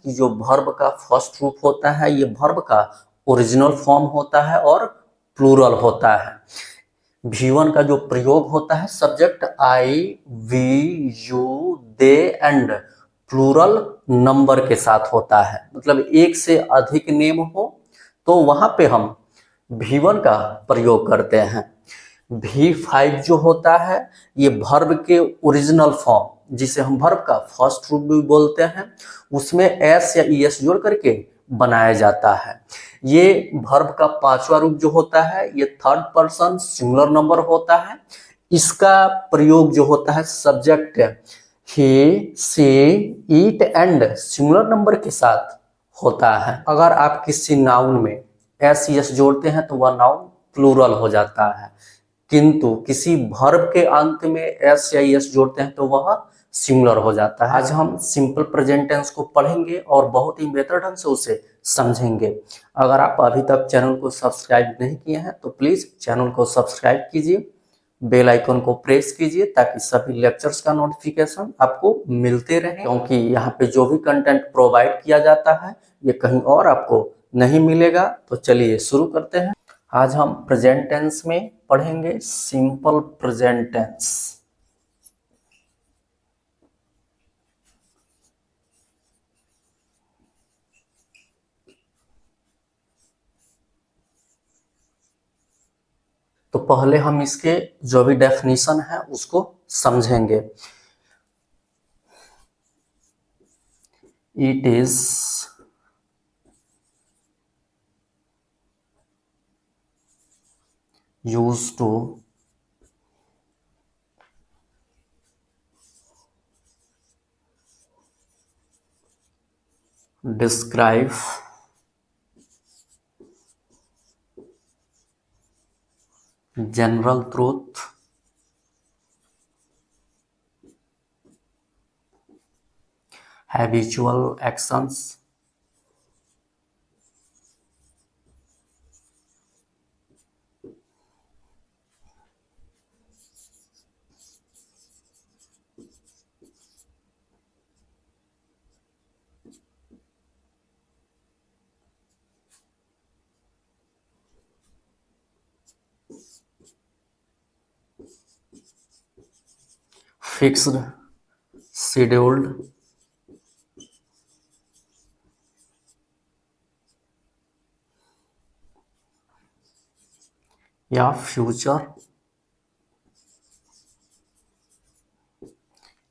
कि जो वर्ब का फर्स्ट रूप होता है ये वर्ब का ओरिजिनल फॉर्म होता है और प्लूरल होता है। V1 का जो प्रयोग होता है subject I, we, you, they and plural number के साथ होता है। मतलब एक से अधिक नेम हो तो वहां पे हम V1 का प्रयोग करते हैं। V5 जो होता है ये वर्ब के ओरिजिनल फॉर्म, जिसे हम वर्ब का फर्स्ट रूप भी बोलते हैं, उसमें एस या ईएस जोड़ करके बनाया जाता है। ये वर्ब का पांचवा रूप जो होता है ये थर्ड पर्सन सिंगुलर नंबर होता है। इसका प्रयोग जो होता है subject he, she, it and singular number के साथ होता है। अगर आप किसी नाउन में एस एस जोड़ते हैं तो वह नाउन प्लूरल हो जाता है, किंतु किसी वर्ब के अंत में एस या एस जोड़ते हैं तो वह सिंगुलर हो जाता है। आज हम सिंपल प्रेजेंट टेंस को पढ़ेंगे और बहुत ही बेहतर ढंग से उसे समझेंगे। अगर आप अभी तक चैनल को सब्सक्राइब नहीं किए हैं तो प्लीज चैनल को सब्सक्राइब कीजिए, बेल आइकन को प्रेस कीजिए ताकि सभी लेक्चर्स का नोटिफिकेशन आपको मिलते रहे, क्योंकि यहाँ पे जो भी कंटेंट प्रोवाइड किया जाता है ये कहीं और आपको नहीं मिलेगा। तो चलिए शुरू करते हैं। आज हम प्रेजेंट टेंस में पढ़ेंगे सिंपल प्रेजेंट टेंस। तो पहले हम इसके जो भी डेफिनेशन है उसको समझेंगे। It is used to describe general truth, habitual actions, fixed, scheduled, या फ्यूचर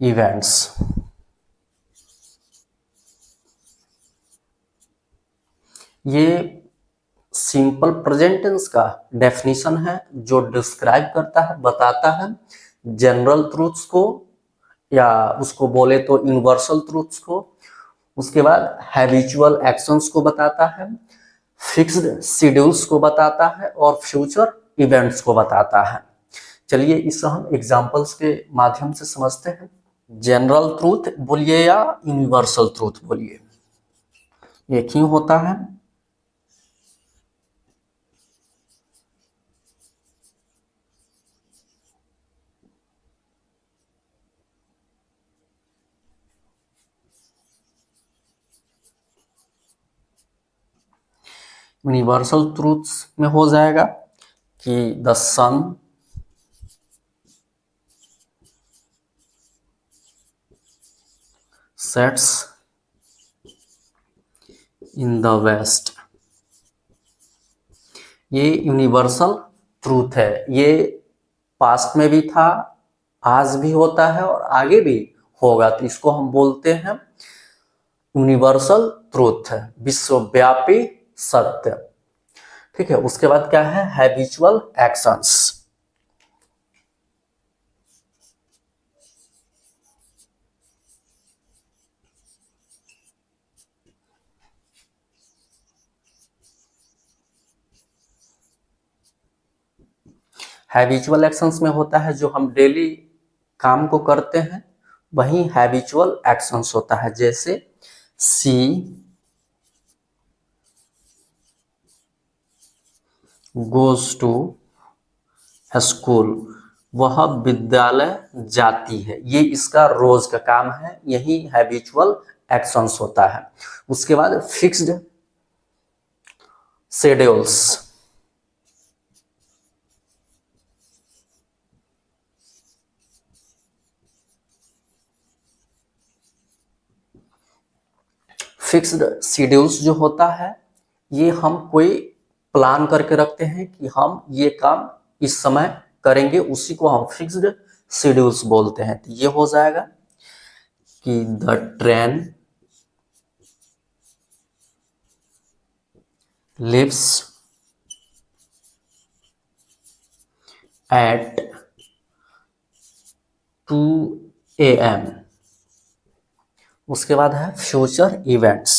इवेंट्स। ये सिंपल प्रेजेंट टेंस का डेफिनेशन है जो डिस्क्राइब करता है, बताता है जनरल ट्रूथ्स को, या उसको बोले तो यूनिवर्सल ट्रूथ्स को। उसके बाद हैबिचुअल एक्शंस को बताता है, फिक्स्ड शेड्यूल्स को बताता है और फ्यूचर इवेंट्स को बताता है। चलिए इसे हम एग्जांपल्स के माध्यम से समझते हैं। जनरल ट्रूथ बोलिए या यूनिवर्सल ट्रूथ बोलिए, एक ही होता है। यूनिवर्सल ट्रूथ्स में हो जाएगा कि the sun sets in the west. ये यूनिवर्सल ट्रूथ है, ये पास्ट में भी था, आज भी होता है और आगे भी होगा, तो इसको हम बोलते हैं यूनिवर्सल ट्रूथ, विश्वव्यापी सत्य। ठीक है, उसके बाद क्या है, हैबिचुअल एक्शंस। हैबिचुअल एक्शंस में होता है जो हम डेली काम को करते हैं, वही हैबिचुअल एक्शंस होता है। जैसे सी गोज टू स्कूल, वह विद्यालय जाती है, ये इसका रोज का काम है, यही हैबिचुअल एक्शंस होता है। उसके बाद फिक्स्ड शेड्यूल्स, फिक्स्ड शेड्यूल्स जो होता है ये हम कोई प्लान करके रखते हैं कि हम ये काम इस समय करेंगे, उसी को हम फिक्स्ड शेड्यूल्स बोलते हैं। तो ये हो जाएगा कि the train leaves at 2 AM। उसके बाद है फ्यूचर इवेंट्स,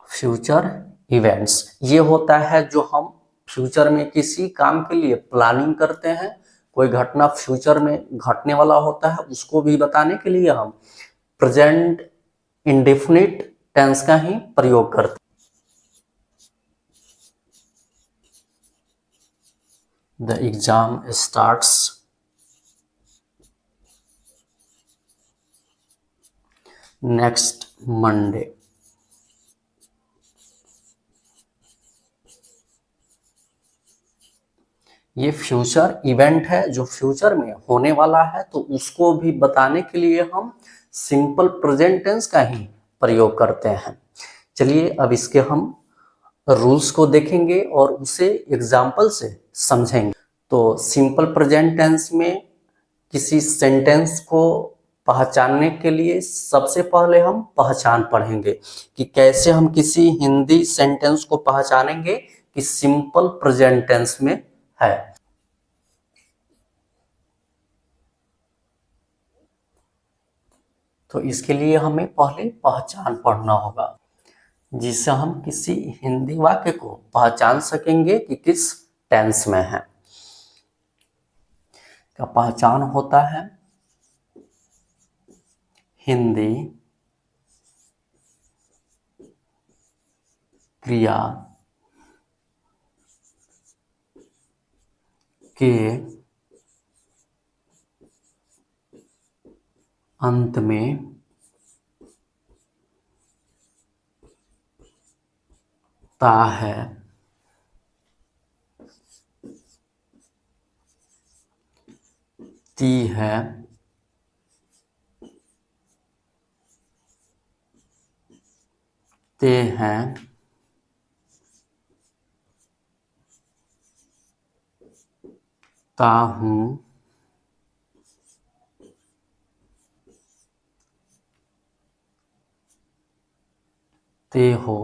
फ्यूचर इवेंट्स ये होता है जो हम फ्यूचर में किसी काम के लिए प्लानिंग करते हैं, कोई घटना फ्यूचर में घटने वाला होता है, उसको भी बताने के लिए हम प्रेजेंट इंडेफिनिट टेंस का ही प्रयोग करते हैं। The exam starts next Monday। ये फ्यूचर इवेंट है जो फ्यूचर में होने वाला है, तो उसको भी बताने के लिए हम सिंपल प्रेजेंट टेंस का ही प्रयोग करते हैं। चलिए अब इसके हम रूल्स को देखेंगे और उसे एग्जाम्पल से समझेंगे। तो सिंपल प्रेजेंट टेंस में किसी सेंटेंस को पहचानने के लिए सबसे पहले हम पहचान पढ़ेंगे कि कैसे हम किसी हिंदी सेंटेंस को पहचानेंगे कि सिंपल प्रेजेंट टेंस में है। तो इसके लिए हमें पहले पहचान पढ़ना होगा, जिससे हम किसी हिंदी वाक्य को पहचान सकेंगे कि किस टेंस में है। का पहचान होता है हिंदी क्रिया के अंत में ता है, ती है, ते हैं, ता हूं, ते हो,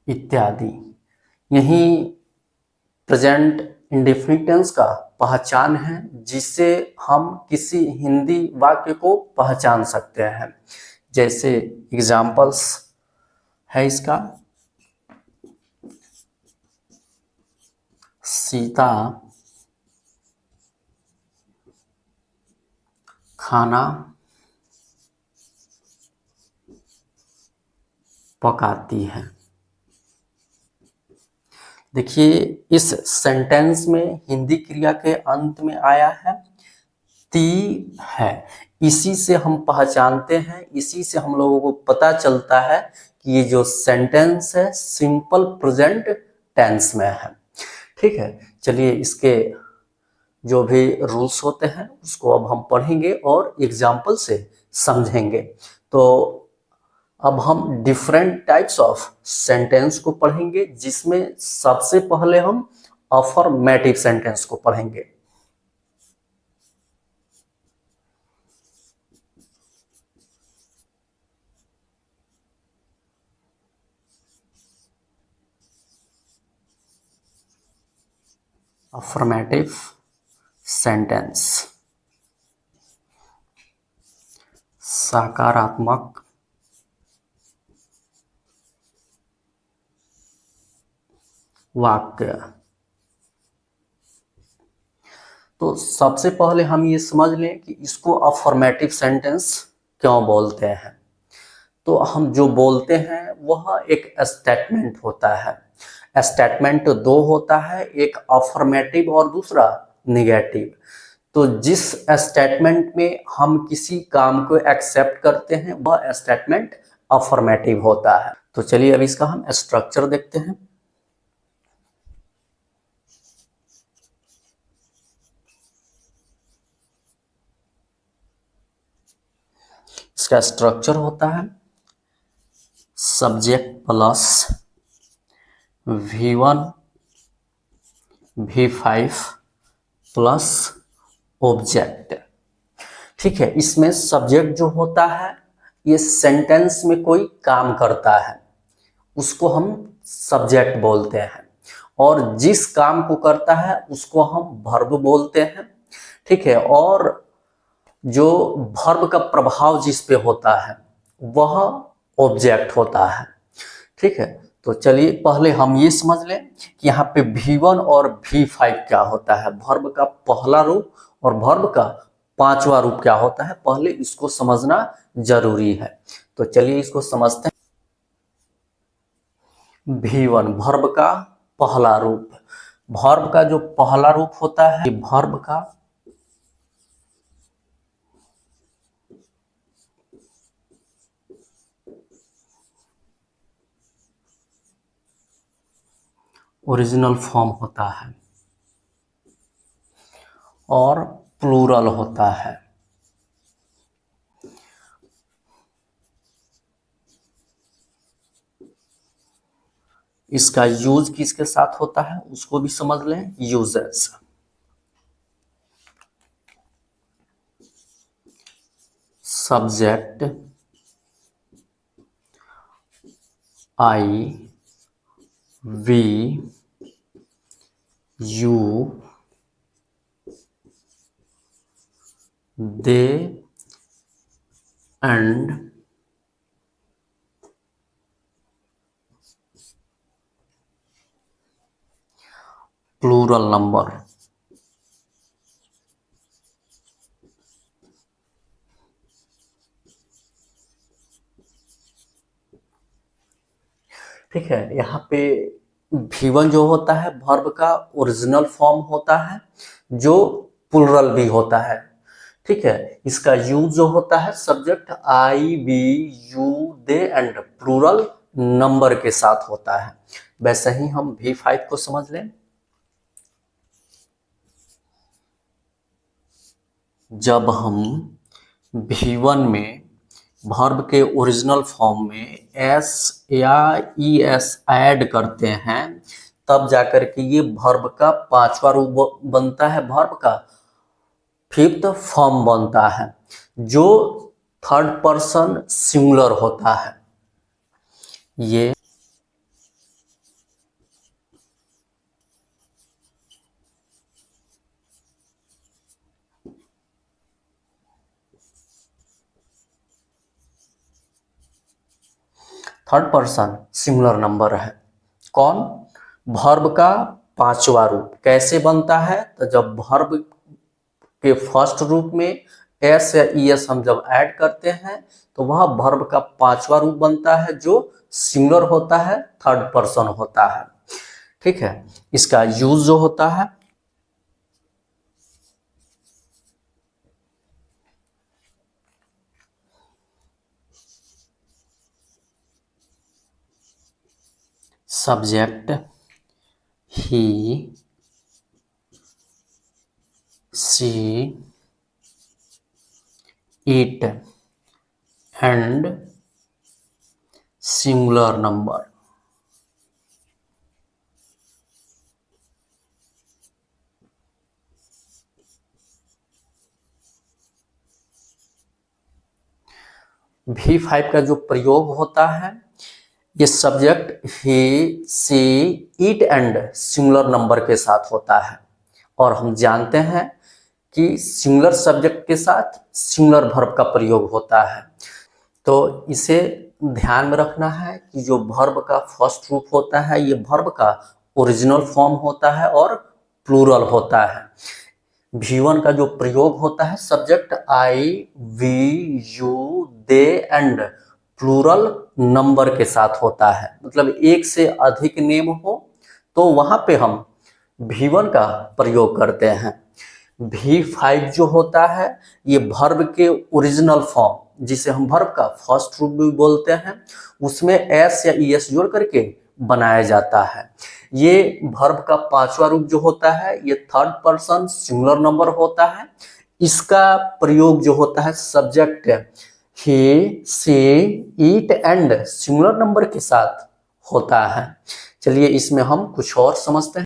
इत्यादि। यही प्रेजेंट इंडेफिनिट टेंस का पहचान है, जिससे हम किसी हिंदी वाक्य को पहचान सकते हैं। जैसे एग्जाम्पल्स है इसका, सीता खाना पकाती है। देखिए इस सेंटेंस में हिंदी क्रिया के अंत में आया है ती है। इसी से हम पहचानते हैं, इसी से हम लोगों को पता चलता है कि ये जो सेंटेंस है सिंपल प्रेजेंट टेंस में है। ठीक है, चलिए इसके जो भी रूल्स होते हैं उसको अब हम पढ़ेंगे और एग्जाम्पल से समझेंगे। तो अब हम डिफरेंट टाइप्स ऑफ सेंटेंस को पढ़ेंगे, जिसमें सबसे पहले हम अफर्मेटिव सेंटेंस को पढ़ेंगे। अफर्मेटिव सेंटेंस सकारात्मक वाक्य। तो सबसे पहले हम ये समझ लें कि इसको अफर्मेटिव सेंटेंस क्यों बोलते हैं। तो हम जो बोलते हैं वह एक स्टेटमेंट होता है। स्टेटमेंट दो होता है, एक अफर्मेटिव और दूसरा निगेटिव। तो जिस स्टेटमेंट में हम किसी काम को एक्सेप्ट करते हैं वह स्टेटमेंट अफर्मेटिव होता है। तो चलिए अब इसका हम स्ट्रक्चर देखते हैं। इसका स्ट्रक्चर होता है subject plus V1 V5 plus object. ठीक है, इसमें सब्जेक्ट जो होता है ये सेंटेंस में कोई काम करता है, उसको हम सब्जेक्ट बोलते हैं, और जिस काम को करता है उसको हम वर्ब बोलते हैं। ठीक है, और जो वर्ब का प्रभाव जिस पे होता है वह ऑब्जेक्ट होता है। ठीक है, तो चलिए पहले हम ये समझ लें कि यहाँ पे V1 और V5 क्या होता है, वर्ब का पहला रूप और वर्ब का पांचवा रूप क्या होता है, पहले इसको समझना जरूरी है। तो चलिए इसको समझते हैं। V1 वर्ब का पहला रूप। वर्ब का जो पहला रूप होता है वर्ब का ओरिजिनल फॉर्म होता है और प्लूरल होता है। इसका यूज किसके साथ होता है उसको भी समझ लें। Uses subject I we you they and plural number. ठीक है, यहाँ पे V1 जो होता है वर्ब का ओरिजिनल फॉर्म होता है जो प्लूरल भी होता है। ठीक है, इसका यूज जो होता है subject I we you they and plural number के साथ होता है। वैसे ही हम V5 को समझ लें। जब हम V1 में वर्ब के ओरिजिनल फॉर्म में एस या ई एस ऐड करते हैं तब जाकर के ये वर्ब का पांचवा रूप बनता है, वर्ब का फिफ्थ फॉर्म बनता है जो थर्ड पर्सन सिंगुलर होता है। ये थर्ड पर्सन सिंगुलर नंबर है। कौन? वर्ब का पांचवा रूप। कैसे बनता है? तो जब वर्ब के फर्स्ट रूप में एस या ई एस हम जब ऐड करते हैं तो वह वर्ब का पांचवा रूप बनता है जो सिंगुलर होता है, थर्ड पर्सन होता है। ठीक है, इसका यूज जो होता है subject he she it and singular number. V5 का जो प्रयोग होता है ये subject he she it and singular number के साथ होता है, और हम जानते हैं कि सिंगुलर सब्जेक्ट के साथ सिंगुलर वर्ब का प्रयोग होता है। तो इसे ध्यान में रखना है कि जो वर्ब का फर्स्ट रूप होता है ये वर्ब का ओरिजिनल फॉर्म होता है और प्लूरल होता है। V1 का जो प्रयोग होता है subject I we you they and plural number के साथ होता है, मतलब एक से अधिक नेम हो तो वहां पे हम V1 का प्रयोग करते हैं। V5 जो होता है ये वर्ब के ओरिजिनल फॉर्म, जिसे हम वर्ब का फर्स्ट रूप भी बोलते हैं, उसमें s या es जोड़ करके बनाया जाता है। ये वर्ब का पांचवा रूप जो होता है ये थर्ड पर्सन सिंगुलर नंबर होता है। इसका प्रयोग जो होता है subject he, she, it and singular number के साथ होता है। चलिए इसमें हम कुछ और समझते हैं।